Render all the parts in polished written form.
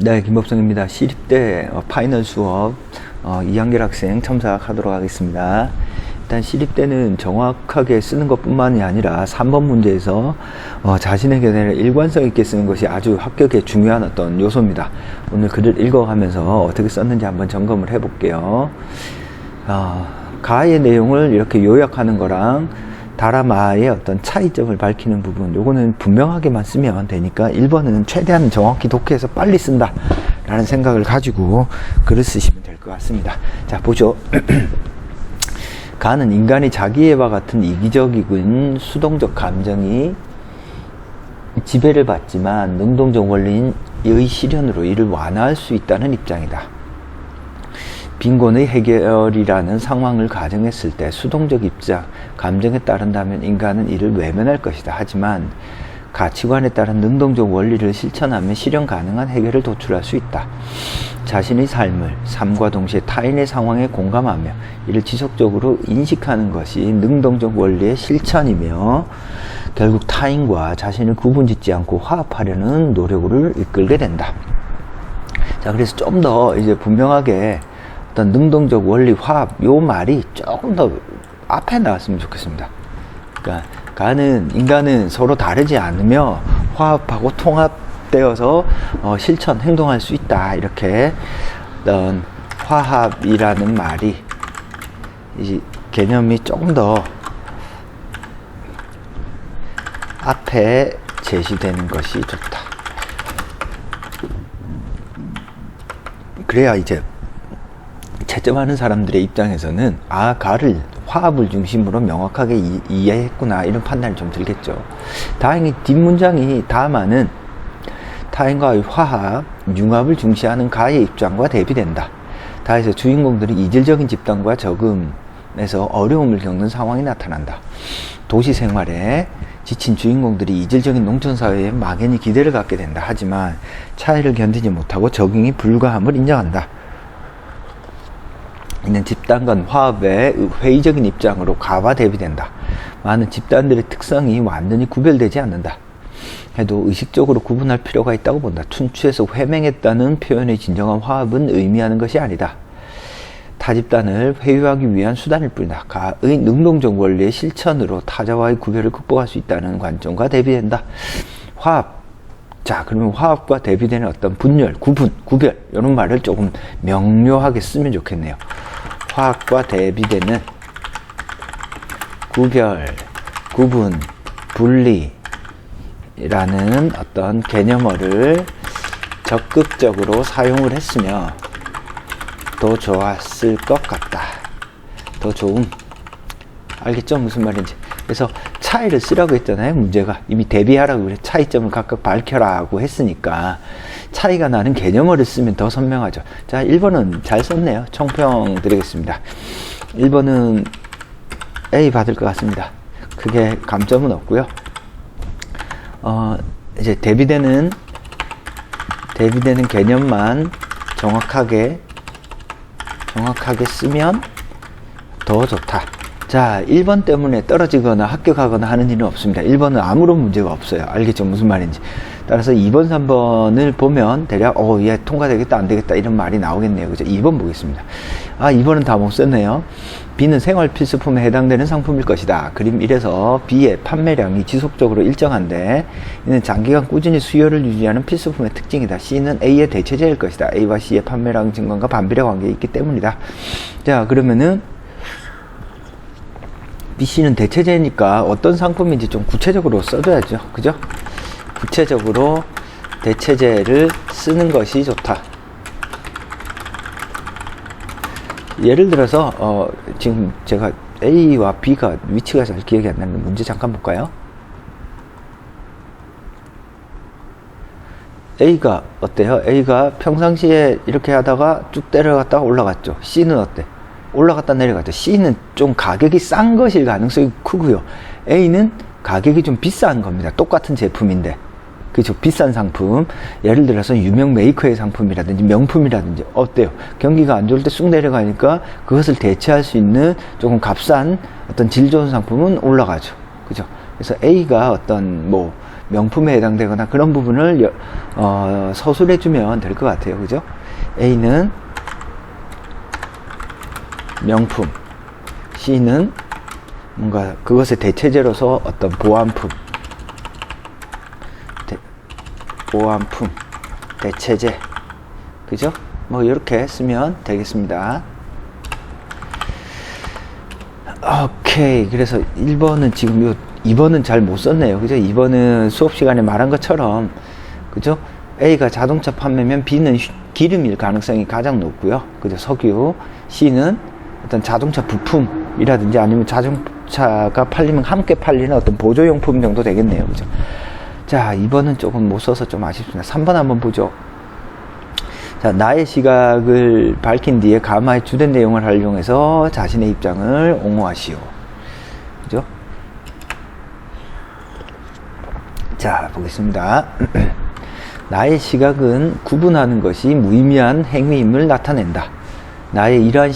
네, 김법성입니다. 시립대 파이널 수업 이한결 학생 첨삭하도록 하겠습니다. 일단 시립대는 정확하게 쓰는 것뿐만이 아니라 3번 문제에서 자신의 견해를 일관성 있게 쓰는 것이 아주 합격에 중요한 어떤 요소입니다. 오늘 글을 읽어가면서 어떻게 썼는지 한번 점검을 해볼게요. 가의 내용을 이렇게 요약하는 거랑 다라마의 어떤 차이점을 밝히는 부분, 요거는 분명하게만 쓰면 되니까 1번은 최대한 정확히 독해서 빨리 쓴다 라는 생각을 가지고 글을 쓰시면 될 것 같습니다. 자, 보죠. 가는 인간이 자기애와 같은 이기적이군 수동적 감정이 지배를 받지만 능동적 원리의 실현으로 이를 완화할 수 있다는 입장이다. 빈곤의 해결이라는 상황을 가정했을 때 수동적 입장, 감정에 따른다면 인간은 이를 외면할 것이다. 하지만 가치관에 따른 능동적 원리를 실천하면 실현 가능한 해결을 도출할 수 있다. 자신의 삶과 동시에 타인의 상황에 공감하며 이를 지속적으로 인식하는 것이 능동적 원리의 실천이며 결국 타인과 자신을 구분짓지 않고 화합하려는 노력을 이끌게 된다. 자, 그래서 좀 더 이제 분명하게 어떤 능동적 원리 화합 요 말이 조금 더 앞에 나왔으면 좋겠습니다. 그러니까 인간은 서로 다르지 않으며 화합하고 통합되어서 실천 행동할 수 있다. 이렇게 어떤 화합이라는 말이 이 개념이 조금 더 앞에 제시되는 것이 좋다. 그래야 이제 채점하는 사람들의 입장에서는 가를 화합을 중심으로 명확하게 이해했구나 이런 판단이 좀 들겠죠. 다행히 뒷문장이 다마는 타인과의 화합, 융합을 중시하는 가의 입장과 대비된다. 다에서 주인공들이 이질적인 집단과 적응에서 어려움을 겪는 상황이 나타난다. 도시 생활에 지친 주인공들이 이질적인 농촌사회에 막연히 기대를 갖게 된다. 하지만 차이를 견디지 못하고 적응이 불가함을 인정한다. 이는 집단 간 화합의 회의적인 입장으로 가와 대비된다. 많은 집단들의 특성이 완전히 구별되지 않는다. 해도 의식적으로 구분할 필요가 있다고 본다. 춘추에서 회맹했다는 표현의 진정한 화합은 의미하는 것이 아니다. 타 집단을 회유하기 위한 수단일 뿐이다. 가의 능동적 원리의 실천으로 타자와의 구별을 극복할 수 있다는 관점과 대비된다. 화합. 자, 그러면 화합과 대비되는 어떤 분열, 구별 이런 말을 조금 명료하게 쓰면 좋겠네요. 화합과 대비되는 구별, 구분, 분리라는 어떤 개념어를 적극적으로 사용을 했으면 더 좋았을 것 같다. 더 좋은. 알겠죠? 무슨 말인지. 그래서 차이를 쓰라고 했잖아요. 문제가 이미 대비하라고 그래. 차이점을 각각 밝혀라고 했으니까 차이가 나는 개념어를 쓰면 더 선명하죠. 자, 1번은 잘 썼네요. 총평 드리겠습니다. 1번은 A 받을 것 같습니다. 크게 감점은 없고요. 이제 대비되는 개념만 정확하게 쓰면 더 좋다. 자, 1번 때문에 떨어지거나 합격하거나 하는 일은 없습니다. 1번은 아무런 문제가 없어요. 알겠죠? 무슨 말인지. 따라서 2번, 3번을 보면 대략 얘 통과되겠다, 안 되겠다 이런 말이 나오겠네요. 그죠? 2번 보겠습니다. 2번은 다 못 썼네요. B는 생활 필수품에 해당되는 상품일 것이다. 그림 1에서 B의 판매량이 지속적으로 일정한데 이는 장기간 꾸준히 수요를 유지하는 필수품의 특징이다. C는 A의 대체제일 것이다. A와 C의 판매량 증가과 반비례 관계가 있기 때문이다. 자, 그러면은 B, C는 대체제니까 어떤 상품인지 좀 구체적으로 써줘야죠. 그죠? 구체적으로 대체제를 쓰는 것이 좋다. 예를 들어서 지금 제가 A와 B가 위치가 잘 기억이 안 나는데 문제 잠깐 볼까요? A가 어때요? A가 평상시에 이렇게 하다가 쭉 내려갔다가 올라갔죠. C는 어때? 올라갔다 내려갔죠. C는 좀 가격이 싼 것일 가능성이 크고요. A는 가격이 좀 비싼 겁니다. 똑같은 제품인데. 그죠? 비싼 상품. 예를 들어서 유명 메이커의 상품이라든지 명품이라든지 어때요? 경기가 안 좋을 때 쑥 내려가니까 그것을 대체할 수 있는 조금 값싼 어떤 질 좋은 상품은 올라가죠. 그죠? 그래서 A가 어떤 명품에 해당되거나 그런 부분을 서술해 주면 될 것 같아요. 그죠? A는 명품, C는 뭔가 그것의 대체제로서 어떤 보완품, 대체제, 그죠? 뭐 이렇게 쓰면 되겠습니다. 오케이. 그래서 1번은 지금 2번은 잘 못 썼네요. 그죠? 2번은 수업 시간에 말한 것처럼, 그죠? A가 자동차 판매면 B는 기름일 가능성이 가장 높고요. 그죠? 석유. C는 어떤 자동차 부품이라든지 아니면 자동차가 팔리면 함께 팔리는 어떤 보조용품 정도 되겠네요. 그죠? 자, 2번은 조금 못 써서 좀 아쉽습니다. 3번 한번 보죠. 자, 나의 시각을 밝힌 뒤에 가마의 주된 내용을 활용해서 자신의 입장을 옹호하시오. 그죠? 자, 보겠습니다. 나의 시각은 구분하는 것이 무의미한 행위임을 나타낸다. 나의 이러한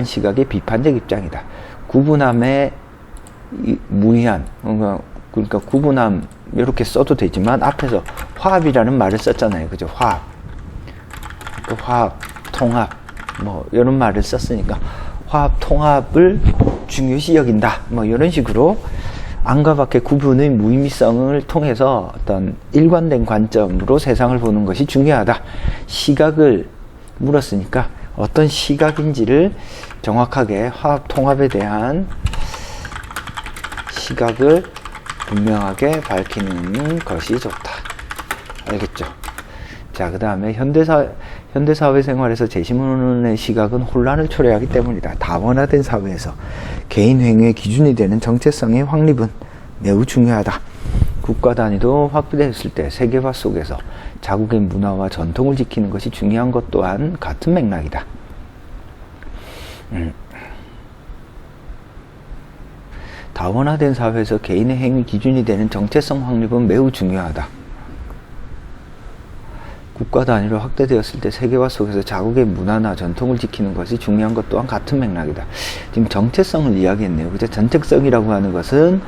시각의 비판적 입장이다. 구분함의 무의한, 그러니까 구분함 이렇게 써도 되지만 앞에서 화합이라는 말을 썼잖아요. 그죠? 화합. 화합, 통합 뭐 이런 말을 썼으니까 화합, 통합을 중요시 여긴다. 뭐 이런 식으로 안과 밖의 구분의 무의미성을 통해서 어떤 일관된 관점으로 세상을 보는 것이 중요하다. 시각을 물었으니까 어떤 시각인지를 정확하게 화합, 통합에 대한 시각을 분명하게 밝히는 것이 좋다. 알겠죠? 자, 그 다음에 현대사회 생활에서 제시문의 시각은 혼란을 초래하기 때문이다. 다원화된 사회에서 개인 행위의 기준이 되는 정체성의 확립은 매우 중요하다. 국가 단위도 확대됐을 때 세계화 속에서 자국의 문화와 전통을 지키는 것이 중요한 것 또한 같은 맥락이다. 다원화된 사회에서 개인의 행위 기준이 되는 정체성 확립은 매우 중요하다. 국가 단위로 확대되었을 때 세계화 속에서 자국의 문화나 전통을 지키는 것이 중요한 것 또한 같은 맥락이다. 지금 정체성을 이야기했네요. 그죠? 정체성이라고 하는 것은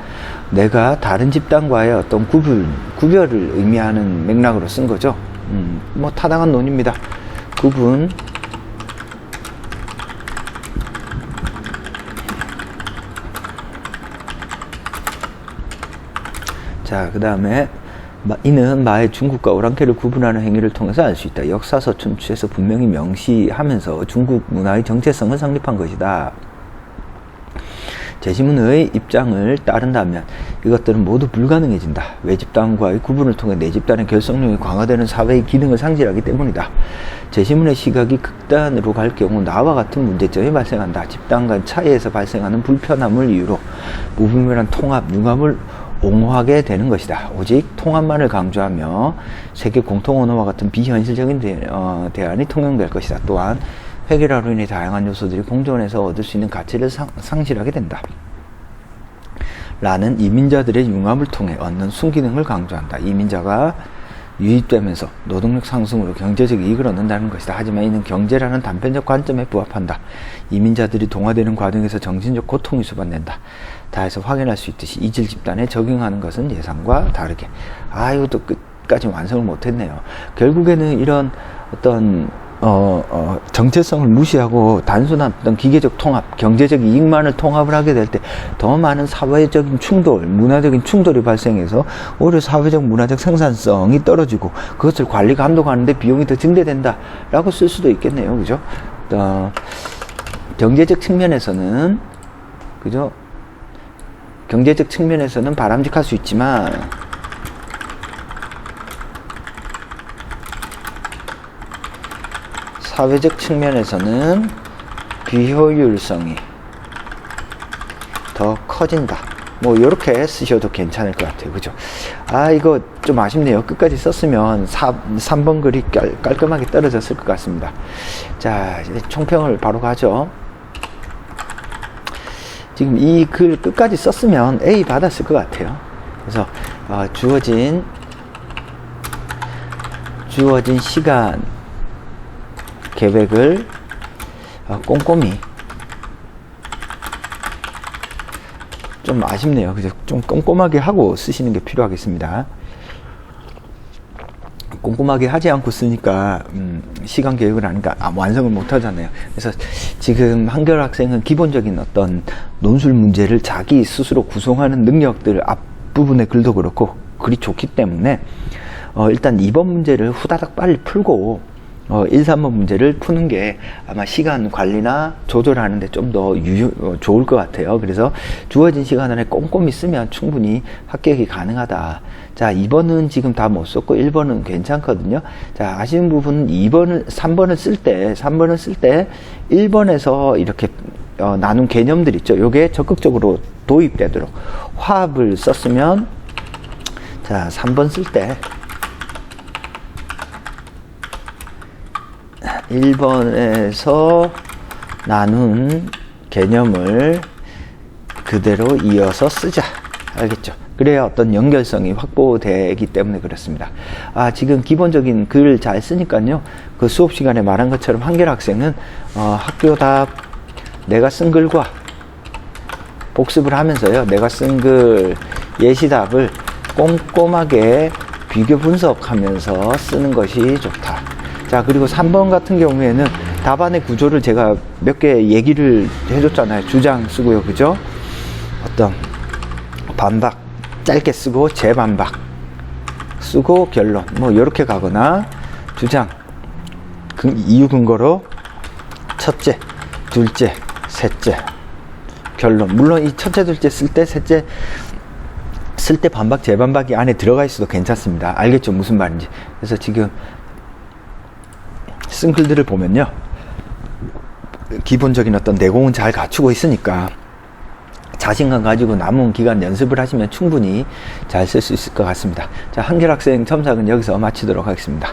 내가 다른 집단과의 어떤 구별을 의미하는 맥락으로 쓴 거죠. 뭐 타당한 논의입니다. 구분, 자, 그 다음에 이는 마의 중국과 오랑캐를 구분하는 행위를 통해서 알 수 있다. 역사서 춘추에서 분명히 명시하면서 중국 문화의 정체성을 성립한 것이다. 제시문의 입장을 따른다면 이것들은 모두 불가능해진다. 외집단과의 구분을 통해 내집단의 결속력이 강화되는 사회의 기능을 상실하기 때문이다. 제시문의 시각이 극단으로 갈 경우 나와 같은 문제점이 발생한다. 집단 간 차이에서 발생하는 불편함을 이유로 무분별한 통합, 융합을 옹호하게 되는 것이다. 오직 통합만을 강조하며 세계 공통 언어와 같은 비현실적인 대안이 통용될 것이다. 또한 획일화로 인해 다양한 요소들이 공존해서 얻을 수 있는 가치를 상실하게 된다. 라는 이민자들의 융합을 통해 얻는 순기능을 강조한다. 이민자가 유입되면서 노동력 상승으로 경제적 이익을 얻는다는 것이다. 하지만 이는 경제라는 단편적 관점에 부합한다. 이민자들이 동화되는 과정에서 정신적 고통이 수반된다. 다해서 확인할 수 있듯이 이질 집단에 적용하는 것은 예상과 다르게. 이것도 끝까지 완성을 못했네요. 결국에는 이런 어떤 정체성을 무시하고 단순한 어떤 기계적 통합, 경제적 이익만을 통합을 하게 될 때 더 많은 사회적인 충돌, 문화적인 충돌이 발생해서 오히려 사회적 문화적 생산성이 떨어지고 그것을 관리 감독하는데 비용이 더 증대된다 라고 쓸 수도 있겠네요. 그죠? 경제적 측면에서는, 그죠? 경제적 측면에서는 바람직할 수 있지만 사회적 측면에서는 비효율성이 더 커진다. 뭐 이렇게 쓰셔도 괜찮을 것 같아요. 그죠? 이거 좀 아쉽네요. 끝까지 썼으면 3번 글이 깔끔하게 떨어졌을 것 같습니다. 자, 이제 총평을 바로 가죠. 지금 이 글 끝까지 썼으면 A 받았을 것 같아요. 그래서 주어진 시간 계획을 꼼꼼히 좀 아쉽네요. 그래서 좀 꼼꼼하게 하고 쓰시는 게 필요하겠습니다. 꼼꼼하게 하지 않고 쓰니까 시간 계획을 하니까 완성을 못 하잖아요. 그래서 지금 한결 학생은 기본적인 어떤 논술 문제를 자기 스스로 구성하는 능력들, 앞부분의 글도 그렇고 글이 좋기 때문에 일단 2번 문제를 후다닥 빨리 풀고 1, 3번 문제를 푸는 게 아마 시간 관리나 조절하는데 좀 더 좋을 것 같아요. 그래서 주어진 시간 안에 꼼꼼히 쓰면 충분히 합격이 가능하다. 자, 2번은 지금 다 못 썼고 1번은 괜찮거든요. 자, 아쉬운 부분은 3번을 쓸 때 1번에서 이렇게 나눈 개념들 있죠. 요게 적극적으로 도입되도록 화합을 썼으면, 자, 3번 쓸 때 1번에서 나눈 개념을 그대로 이어서 쓰자. 알겠죠? 그래야 어떤 연결성이 확보되기 때문에 그렇습니다. 지금 기본적인 글 잘 쓰니까요. 그 수업 시간에 말한 것처럼 한결 학생은 학교 답 내가 쓴 글과 복습을 하면서요. 내가 쓴 글 예시답을 꼼꼼하게 비교 분석하면서 쓰는 것이 좋다. 자, 그리고 3번 같은 경우에는 답안의 구조를 제가 몇 개 얘기를 해줬잖아요. 주장 쓰고요. 그죠? 어떤 반박 짧게 쓰고 재반박 쓰고 결론 뭐 이렇게 가거나, 주장 이유 근거로 첫째, 둘째, 셋째 결론. 물론 이 첫째, 둘째 쓸 때, 셋째 쓸 때 반박, 재반박이 안에 들어가 있어도 괜찮습니다. 알겠죠? 무슨 말인지. 그래서 지금 쓴 글들을 보면요, 기본적인 어떤 내공은 잘 갖추고 있으니까 자신감 가지고 남은 기간 연습을 하시면 충분히 잘 쓸 수 있을 것 같습니다. 자, 한결 학생 첨삭은 여기서 마치도록 하겠습니다.